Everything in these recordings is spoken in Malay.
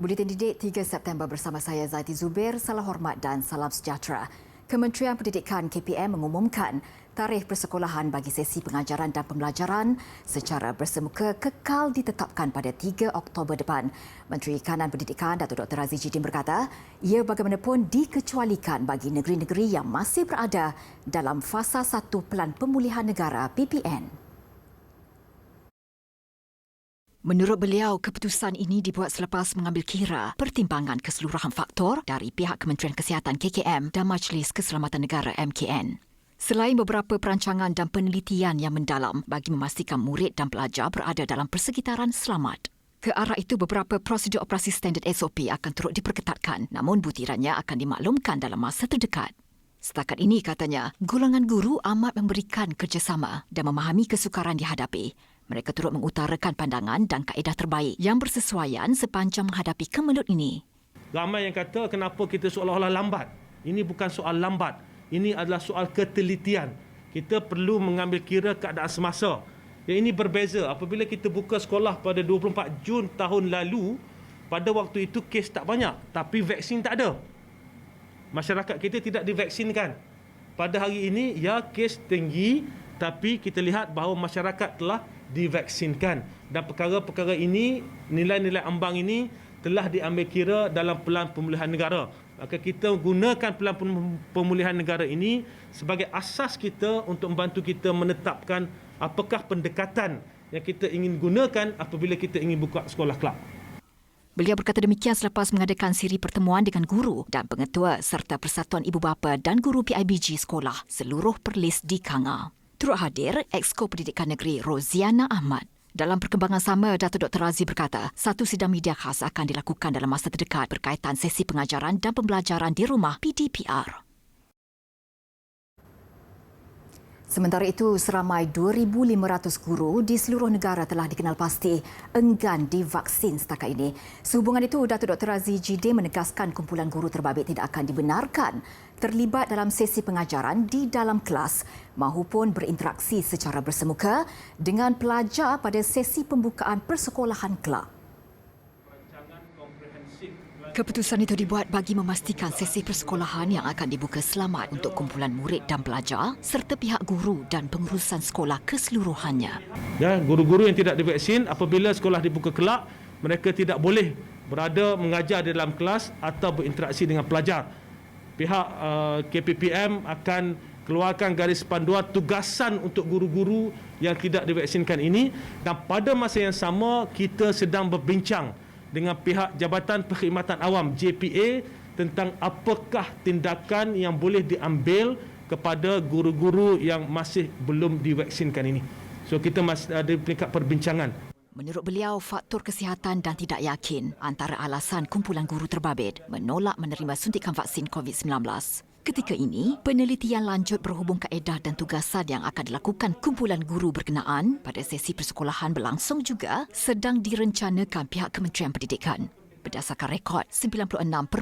Buletin Didik 3 September bersama saya Zaiti Zubir. Salam hormat dan salam sejahtera. Kementerian Pendidikan KPM mengumumkan tarikh persekolahan bagi sesi pengajaran dan pembelajaran secara bersemuka kekal ditetapkan pada 3 Oktober depan. Menteri Kanan Pendidikan Datuk Dr. Razi Jidin berkata, ia bagaimanapun dikecualikan bagi negeri-negeri yang masih berada dalam fasa 1 Pelan Pemulihan Negara PPN. Menurut beliau, keputusan ini dibuat selepas mengambil kira pertimbangan keseluruhan faktor dari pihak Kementerian Kesihatan KKM dan Majlis Keselamatan Negara MKN. Selain beberapa perancangan dan penelitian yang mendalam bagi memastikan murid dan pelajar berada dalam persekitaran selamat. Ke arah itu, beberapa prosedur operasi standard SOP akan turut diperketatkan, namun butirannya akan dimaklumkan dalam masa terdekat. Setakat ini, katanya, golongan guru amat memberikan kerjasama dan memahami kesukaran dihadapi. Mereka turut mengutarakan pandangan dan kaedah terbaik yang bersesuaian sepanjang menghadapi kemelut ini. Ramai yang kata kenapa kita seolah-olah lambat. Ini bukan soal lambat. Ini adalah soal ketelitian. Kita perlu mengambil kira keadaan semasa. Yang ini berbeza. Apabila kita buka sekolah pada 24 Jun tahun lalu, pada waktu itu kes tak banyak. Tapi vaksin tak ada. Masyarakat kita tidak divaksinkan. Pada hari ini, ya kes tinggi, tapi kita lihat bahawa masyarakat telah divaksinkan. Dan perkara-perkara ini, nilai-nilai ambang ini telah diambil kira dalam Pelan Pemulihan Negara. Maka kita gunakan Pelan Pemulihan Negara ini sebagai asas kita untuk membantu kita menetapkan apakah pendekatan yang kita ingin gunakan apabila kita ingin buka sekolah kelab. Beliau berkata demikian selepas mengadakan siri pertemuan dengan guru dan pengetua serta Persatuan Ibu Bapa dan Guru PIBG sekolah seluruh Perlis di Kanga. Turut hadir Exco Pendidikan Negeri Roziana Ahmad. Dalam perkembangan sama, Datuk Dr. Razi berkata, satu sidang media khas akan dilakukan dalam masa terdekat berkaitan sesi pengajaran dan pembelajaran di rumah PDPR. Sementara itu, seramai 2,500 guru di seluruh negara telah dikenal pasti enggan divaksin setakat ini. Sehubungan itu, Datuk Dr. Razi Jidin menegaskan kumpulan guru terbabit tidak akan dibenarkan terlibat dalam sesi pengajaran di dalam kelas mahupun berinteraksi secara bersemuka dengan pelajar pada sesi pembukaan persekolahan kelab. Keputusan itu dibuat bagi memastikan sesi persekolahan yang akan dibuka selamat untuk kumpulan murid dan pelajar serta pihak guru dan pengurusan sekolah keseluruhannya. Ya, guru-guru yang tidak divaksin apabila sekolah dibuka kelab, mereka tidak boleh berada mengajar di dalam kelas atau berinteraksi dengan pelajar. Pihak KPPM akan keluarkan garis panduan tugasan untuk guru-guru yang tidak divaksinkan ini, dan pada masa yang sama kita sedang berbincang dengan pihak Jabatan Perkhidmatan Awam JPA tentang apakah tindakan yang boleh diambil kepada guru-guru yang masih belum divaksinkan ini. So kita masih ada peringkat perbincangan. Menurut beliau, faktor kesihatan dan tidak yakin antara alasan kumpulan guru terbabit menolak menerima suntikan vaksin COVID-19. Ketika ini, penelitian lanjut berhubung kaedah dan tugasan yang akan dilakukan kumpulan guru berkenaan pada sesi persekolahan berlangsung juga sedang direncanakan pihak Kementerian Pendidikan. Berdasarkan rekod, 96.7%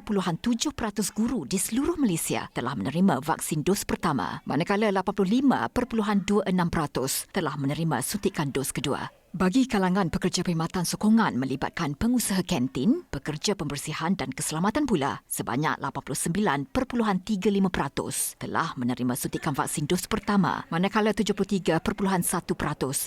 guru di seluruh Malaysia telah menerima vaksin dos pertama, manakala 85.26% telah menerima suntikan dos kedua. Bagi kalangan pekerja perkhidmatan sokongan melibatkan pengusaha kantin, pekerja pembersihan dan keselamatan pula, sebanyak 89.35% telah menerima suntikan vaksin dos pertama, manakala 73.1%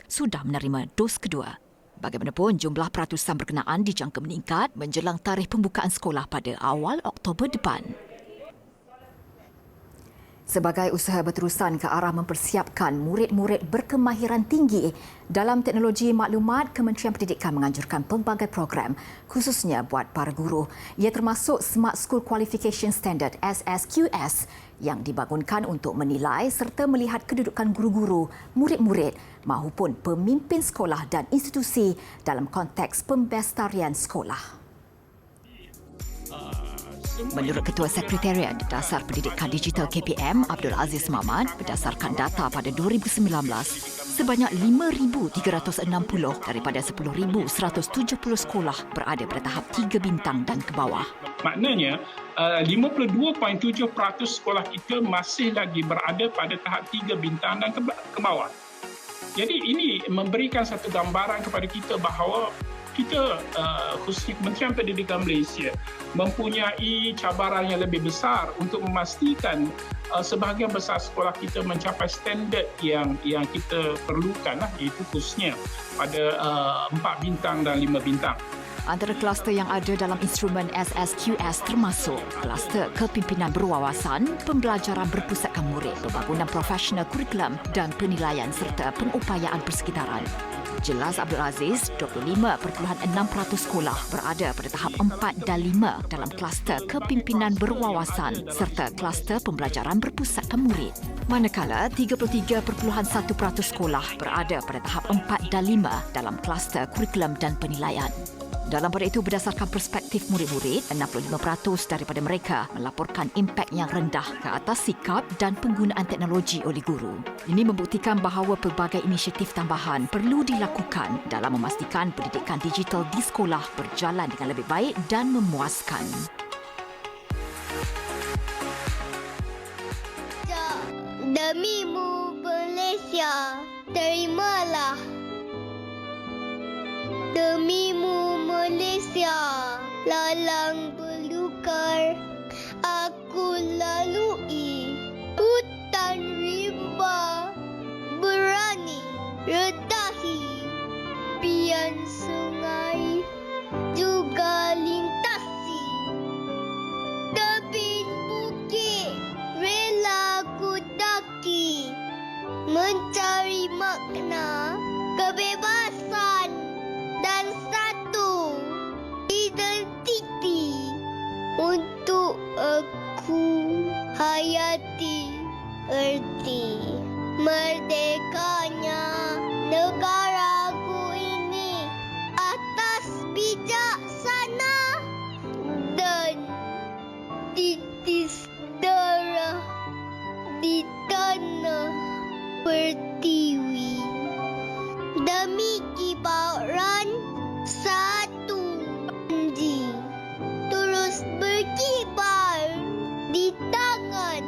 sudah menerima dos kedua. Bagaimanapun, jumlah peratusan berkenaan dijangka meningkat menjelang tarikh pembukaan sekolah pada awal Oktober depan. Sebagai usaha berterusan ke arah mempersiapkan murid-murid berkemahiran tinggi dalam teknologi maklumat, Kementerian Pendidikan menganjurkan pelbagai program khususnya buat para guru. Ia termasuk Smart School Qualification Standard SSQS yang dibangunkan untuk menilai serta melihat kedudukan guru-guru, murid-murid mahupun pemimpin sekolah dan institusi dalam konteks pembestarian sekolah. Menurut Ketua Sekretariat Dasar Pendidikan Digital KPM, Abdul Aziz Mahmad, berdasarkan data pada 2019, sebanyak 5,360 daripada 10,170 sekolah berada pada tahap 3 bintang dan ke bawah. Maknanya, 52.7% sekolah kita masih lagi berada pada tahap 3 bintang dan ke bawah. Jadi ini memberikan satu gambaran kepada kita bahawa kita khususnya Kementerian Pendidikan Malaysia mempunyai cabaran yang lebih besar untuk memastikan sebahagian besar sekolah kita mencapai standard yang kita perlukan, iaitu khususnya pada 4 bintang dan 5 bintang. Antara kluster yang ada dalam instrumen SSQS termasuk kluster kepimpinan berwawasan, pembelajaran berpusatkan murid, pembangunan profesional kurikulum dan penilaian serta pengupayaan persekitaran. Jelas Abdul Aziz, 25.6% sekolah berada pada tahap 4 dan 5 dalam kluster kepimpinan berwawasan serta kluster pembelajaran berpusatkan murid. Manakala 33.1% sekolah berada pada tahap 4 dan 5 dalam kluster kurikulum dan penilaian. Dalam pada itu, berdasarkan perspektif murid-murid, 65% daripada mereka melaporkan impak yang rendah ke atas sikap dan penggunaan teknologi oleh guru. Ini membuktikan bahawa pelbagai inisiatif tambahan perlu dilakukan dalam memastikan pendidikan digital di sekolah berjalan dengan lebih baik dan memuaskan. Demimu Malaysia, terimalah. Demimu Malaysia, lalang belukar, aku lalui hutan rimba, berani redahi pian sungai, juga lintasi tebing bukit, rela ku daki, mencari makna kebebasan dan satu identiti untuk aku hayati erti merdekanya negaraku ini atas bijaksana dan titis darah di tanah pertiwi. Demi kibaran satu janji terus berkibar di tangan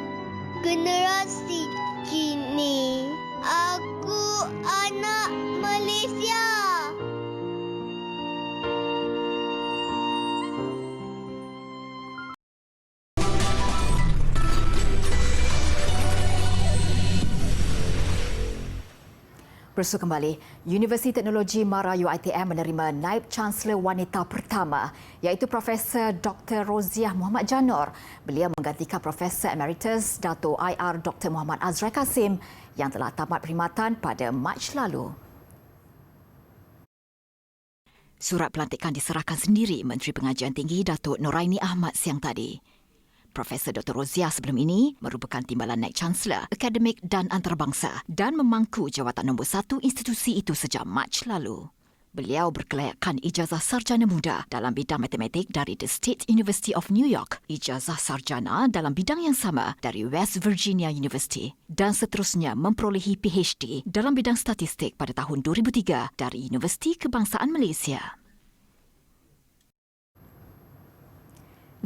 generasi kini. Aku anak Malaysia. Bersua kembali, Universiti Teknologi Mara UiTM menerima Naib Chancellor wanita pertama iaitu Profesor Dr. Roziah Muhammad Janor. Beliau menggantikan Profesor Emeritus Dato' IR Dr. Muhammad Azrai Kasim yang telah tamat perkhidmatan pada Mac lalu. Surat pelantikan diserahkan sendiri Menteri Pengajian Tinggi Datuk Noraini Ahmad siang tadi. Profesor Dr. Roziah sebelum ini merupakan timbalan Naib Chancellor, akademik dan antarabangsa dan memangku jawatan nombor 1 institusi itu sejak Mac lalu. Beliau berkelayakan ijazah sarjana muda dalam bidang matematik dari The State University of New York, ijazah sarjana dalam bidang yang sama dari West Virginia University dan seterusnya memperolehi PhD dalam bidang statistik pada tahun 2003 dari Universiti Kebangsaan Malaysia.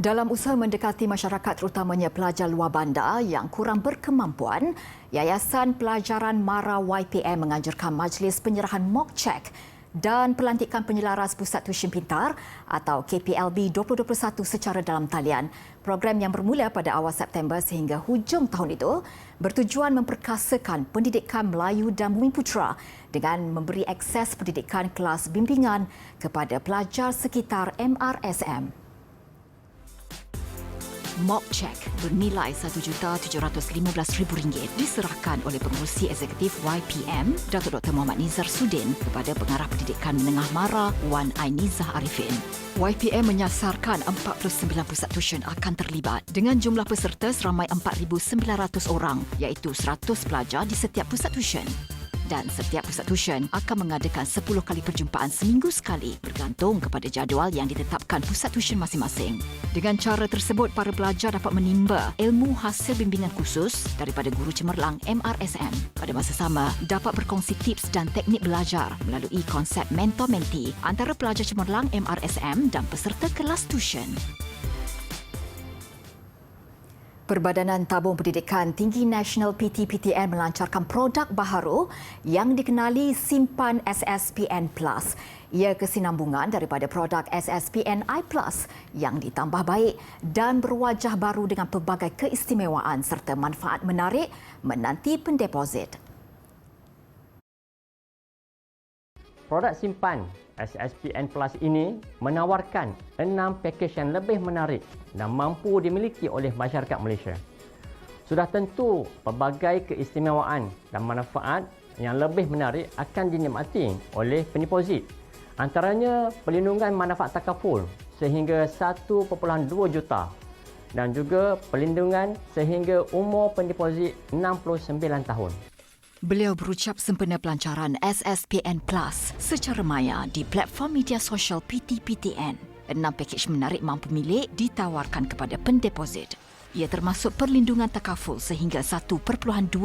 Dalam usaha mendekati masyarakat terutamanya pelajar luar bandar yang kurang berkemampuan, Yayasan Pelajaran Mara YPM menganjurkan majlis penyerahan mock check dan pelantikan penyelaras Pusat Tuisyen Pintar atau KPLB 2021 secara dalam talian. Program yang bermula pada awal September sehingga hujung tahun itu bertujuan memperkasakan pendidikan Melayu dan Bumiputera dengan memberi akses pendidikan kelas bimbingan kepada pelajar sekitar MRSM. Mock check bernilai RM1,715,000 diserahkan oleh pengerusi eksekutif YPM Datuk Dr. Muhammad Nizar Sudin kepada pengarah pendidikan menengah Mara Wan Ainizah Arifin. YPM menyasarkan 49 pusat tuisyen akan terlibat dengan jumlah peserta seramai 4,900 orang iaitu 100 pelajar di setiap pusat tuisyen. Dan setiap pusat tuisyen akan mengadakan 10 kali perjumpaan seminggu sekali bergantung kepada jadual yang ditetapkan pusat tuisyen masing-masing. Dengan cara tersebut, para pelajar dapat menimba ilmu hasil bimbingan khusus daripada guru cemerlang MRSM. Pada masa sama, dapat berkongsi tips dan teknik belajar melalui konsep mentor-mentee antara pelajar cemerlang MRSM dan peserta kelas tuisyen. Perbadanan Tabung Pendidikan Tinggi Nasional PT-PTN melancarkan produk baharu yang dikenali Simpan SSPN Plus. Ia kesinambungan daripada produk SSPN I+ yang ditambah baik dan berwajah baru dengan pelbagai keistimewaan serta manfaat menarik menanti pendeposit. Produk simpan SSPN Plus ini menawarkan 6 pakej yang lebih menarik dan mampu dimiliki oleh masyarakat Malaysia. Sudah tentu pelbagai keistimewaan dan manfaat yang lebih menarik akan dinikmati oleh pendeposit. Antaranya perlindungan manfaat takaful sehingga 1.2 juta dan juga perlindungan sehingga umur pendeposit 69 tahun. Beliau berucap sempena pelancaran SSPN Plus secara maya di platform media sosial PTPTN. 6 pakej menarik mampu milik ditawarkan kepada pendeposit. Ia termasuk perlindungan takaful sehingga 1.2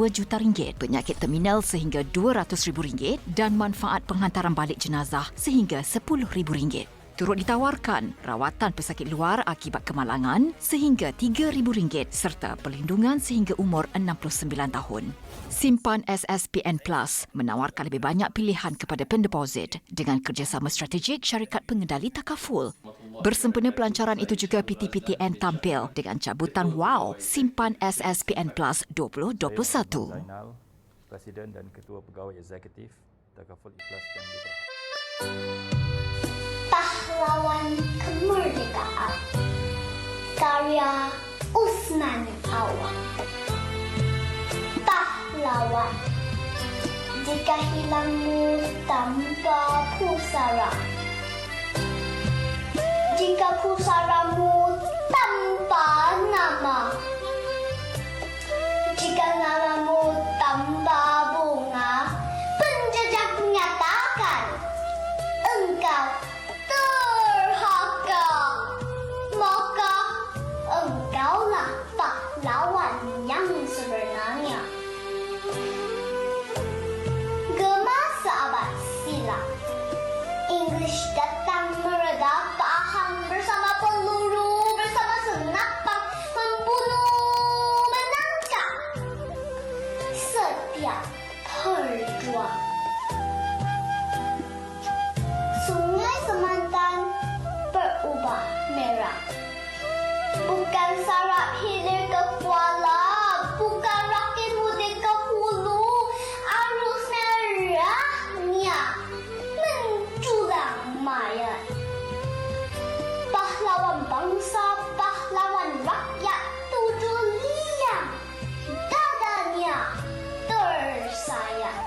juta ringgit, penyakit terminal sehingga RM200,000 dan manfaat penghantaran balik jenazah sehingga RM10,000. Turut ditawarkan rawatan pesakit luar akibat kemalangan sehingga RM3,000 serta perlindungan sehingga umur 69 tahun. Simpan SSPN Plus menawarkan lebih banyak pilihan kepada pendeposit dengan kerjasama strategik syarikat pengendali takaful. Bersempena pelancaran itu juga PTPTN tampil dengan cabutan wow Simpan SSPN Plus 2021. Zainal, Presiden dan Ketua Pegawai Eksekutif Takaful Ikhlas dan Berhad. Pahlawan Kemerdekaan karya Usman Awan. Pahlawan, jika hilangmu tanpa pusara, jika pusaramu tanpa nama, jika namamu tanpa bunga, penjajah menyatakan engkau terhaka, maka engkaulah pahlawan yang sebenarnya. Gema seabad silam, English datang meredam, paham bersama peluru, bersama senapan, membunuh, menangkap setiap perjuang. Sungai Semantan berubah merah, bukan sarap hilir ke Kuala, bukan rakit mudik ke Hulu, arus merahnya menjulang mayat. Pahlawan bangsa, pahlawan rakyat, tujuh liang, dadanya tersayat.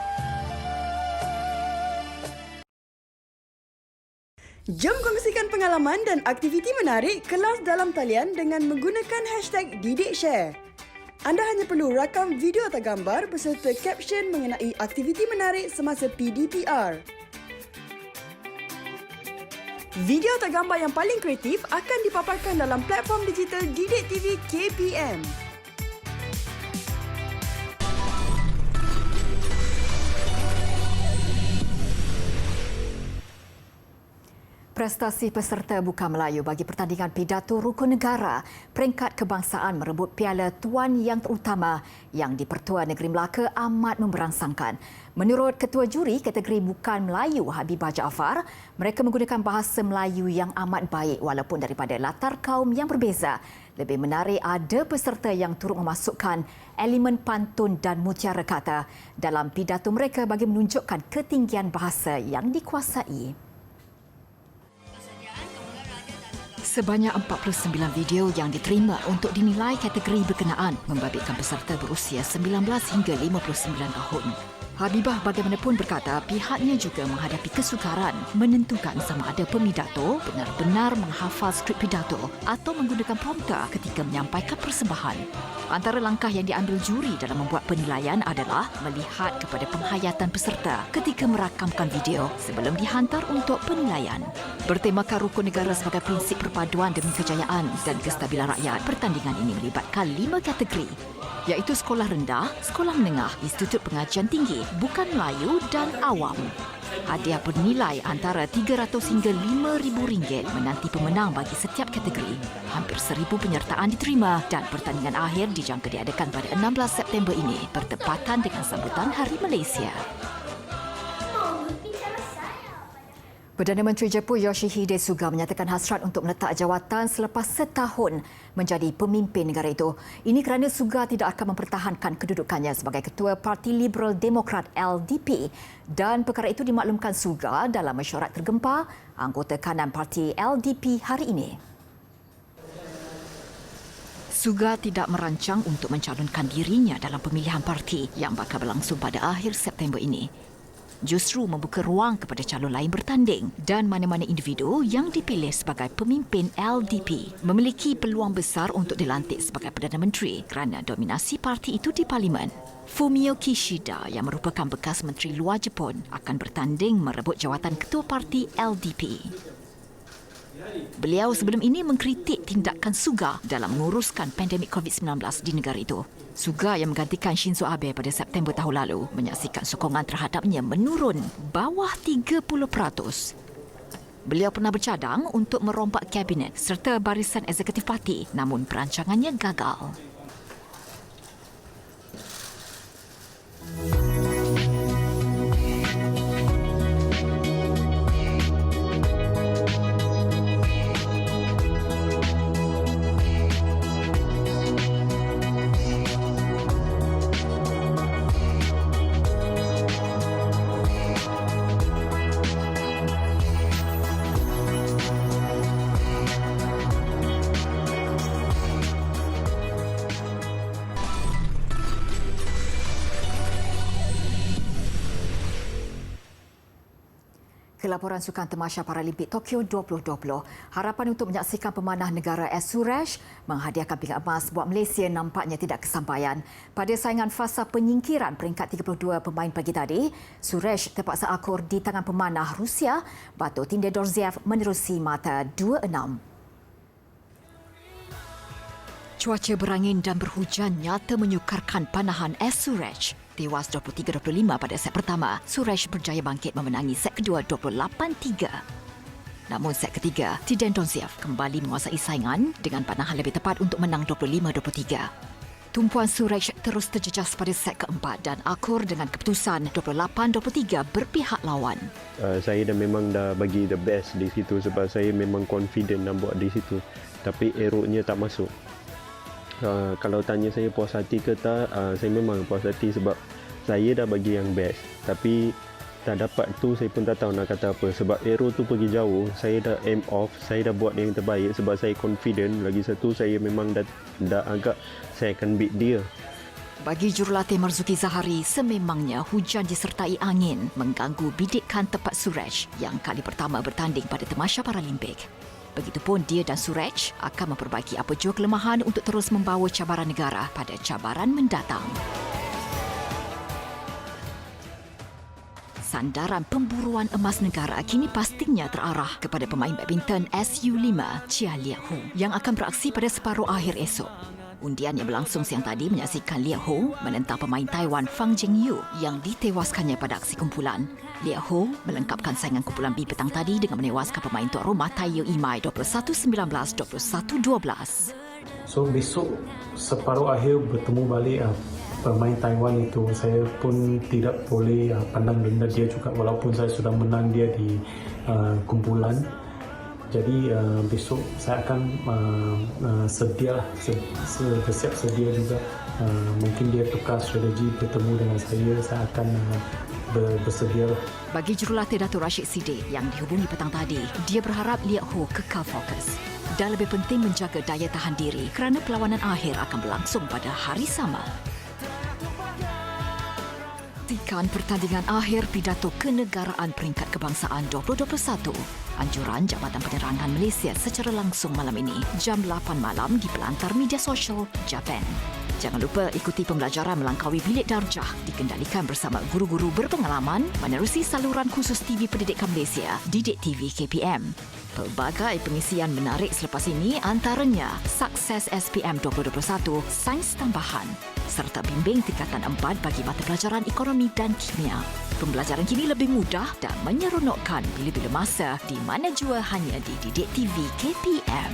Jom kongsikan pengalaman dan aktiviti menarik kelas dalam talian dengan menggunakan hashtag #DidikShare. Anda hanya perlu rakam video atau gambar beserta caption mengenai aktiviti menarik semasa PDPR. Video atau gambar yang paling kreatif akan dipaparkan dalam platform digital Didik TV KPM. Prestasi peserta Bukan Melayu bagi pertandingan pidato rukun negara peringkat kebangsaan merebut piala Tuan Yang Terutama yang di-Pertua Negeri Melaka amat memberangsangkan. Menurut Ketua Juri kategori Bukan Melayu Habibah Jaafar, mereka menggunakan bahasa Melayu yang amat baik walaupun daripada latar kaum yang berbeza. Lebih menarik, ada peserta yang turut memasukkan elemen pantun dan mutiara kata dalam pidato mereka bagi menunjukkan ketinggian bahasa yang dikuasai. Sebanyak 49 video yang diterima untuk dinilai kategori berkenaan membabitkan peserta berusia 19 hingga 59 tahun. Habibah bagaimanapun berkata pihaknya juga menghadapi kesukaran menentukan sama ada pemidato benar-benar menghafal skrip pidato atau menggunakan prompter ketika menyampaikan persembahan. Antara langkah yang diambil juri dalam membuat penilaian adalah melihat kepada penghayatan peserta ketika merakamkan video sebelum dihantar untuk penilaian. Bertemakan rukun negara sebagai prinsip perpaduan demi kejayaan dan kestabilan rakyat, pertandingan ini melibatkan 5 kategori, iaitu sekolah rendah, sekolah menengah, institut pengajian tinggi, Bukan Melayu dan awam. Hadiah bernilai antara RM300 hingga RM5,000 menanti pemenang bagi setiap kategori. Hampir 1,000 penyertaan diterima dan pertandingan akhir dijangka diadakan pada 16 September ini bertepatan dengan sambutan Hari Malaysia. Perdana Menteri Jepun Yoshihide Suga menyatakan hasrat untuk meletak jawatan selepas setahun menjadi pemimpin negara itu. Ini kerana Suga tidak akan mempertahankan kedudukannya sebagai Ketua Parti Liberal Demokrat LDP dan perkara itu dimaklumkan Suga dalam mesyuarat tergempar anggota kanan Parti LDP hari ini. Suga tidak merancang untuk mencalonkan dirinya dalam pemilihan parti yang bakal berlangsung pada akhir September ini. Justru membuka ruang kepada calon lain bertanding dan mana-mana individu yang dipilih sebagai pemimpin LDP memiliki peluang besar untuk dilantik sebagai Perdana Menteri kerana dominasi parti itu di Parlimen. Fumio Kishida yang merupakan bekas Menteri Luar Jepun akan bertanding merebut jawatan Ketua Parti LDP. Beliau sebelum ini mengkritik tindakan Suga dalam menguruskan pandemik COVID-19 di negara itu. Suga yang menggantikan Shinzo Abe pada September tahun lalu menyaksikan sokongan terhadapnya menurun bawah 30%. Beliau pernah bercadang untuk merompak kabinet serta barisan eksekutif parti namun perancangannya gagal. Kelaporan Sukan Tamasya Paralimpik Tokyo 2020. Harapan untuk menyaksikan pemanah negara Suresh menghadiahkan pingat emas buat Malaysia nampaknya tidak kesampaian. Pada saingan fasa penyingkiran peringkat 32 pemain pagi tadi, Suresh terpaksa akur di tangan pemanah Rusia, Batu Tindedorzev menerusi mata 2-6. Cuaca berangin dan berhujan nyata menyukarkan panahan Suresh. Tewas 23-25 pada set pertama, Suresh berjaya bangkit memenangi set kedua 28-3. Namun set ketiga, Tindedorzev kembali menguasai saingan dengan panahan lebih tepat untuk menang 25-23. Tumpuan Suresh terus terjejas pada set keempat dan akur dengan keputusan 28-23 berpihak lawan. Saya memang dah bagi the best di situ sebab saya memang confident nak buat di situ. Tapi errornya tak masuk. Kalau tanya saya puas hati ke tak, saya memang puas hati sebab saya dah bagi yang best. Tapi tak dapat tu saya pun tak tahu nak kata apa. Sebab arrow tu pergi jauh, saya dah aim off, saya dah buat yang terbaik sebab saya confident. Lagi satu, saya memang dah agak saya akan beat dia. Bagi jurulatih Marzuki Zahari, sememangnya hujan disertai angin mengganggu bidikan tepat Suresh yang kali pertama bertanding pada Tamasya Paralimpik. Begitupun dia dan Suresh akan memperbaiki apa jua kelemahan untuk terus membawa cabaran negara pada cabaran mendatang. Sandaran pemburuan emas negara kini pastinya terarah kepada pemain badminton SU5 Chia Liak Hu yang akan beraksi pada separuh akhir esok. Undian yang berlangsung siang tadi menyaksikan Liak Hu menentang pemain Taiwan Fang Jingyu yang ditewaskannya pada aksi kumpulan. Liak Hu melengkapkan saingan kumpulan B petang tadi dengan menewaskan pemain tuan rumah Taiyo Imai 21-19, 21-12. So besok separuh akhir bertemu balik pemain Taiwan itu, saya pun tidak boleh pandang rendah dia juga walaupun saya sudah menang dia di kumpulan. Jadi besok saya akan bersiap sedia juga. Mungkin dia tukar strategi bertemu dengan saya akan bersedia. Bagi jurulatih Dato' Rashid Siddiq yang dihubungi petang tadi, dia berharap Liak Hu kekal fokus. Dan lebih penting menjaga daya tahan diri kerana perlawanan akhir akan berlangsung pada hari sama. Saksikan pertandingan akhir pidato kenegaraan peringkat kebangsaan 2021. Anjuran Jabatan Penerangan Malaysia secara langsung malam ini, jam 8 malam di pelantar media sosial Japan. Jangan lupa ikuti pembelajaran melangkaui bilik darjah dikendalikan bersama guru-guru berpengalaman menerusi saluran khusus TV Pendidikan Malaysia, Didik TV KPM. Pelbagai pengisian menarik selepas ini antaranya Sukses SPM 2021, Sains Tambahan serta bimbing tingkatan 4 bagi mata pelajaran ekonomi dan kimia. Pembelajaran kini lebih mudah dan menyeronokkan bila-bila masa di mana jua hanya di Didik TV KPM.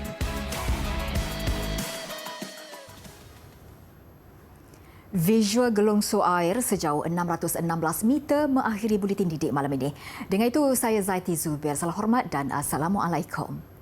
Visual gelongso air sejauh 616 meter mengakhiri buletin didik malam ini. Dengan itu, saya Zaiti Zubir. Salam hormat dan Assalamualaikum.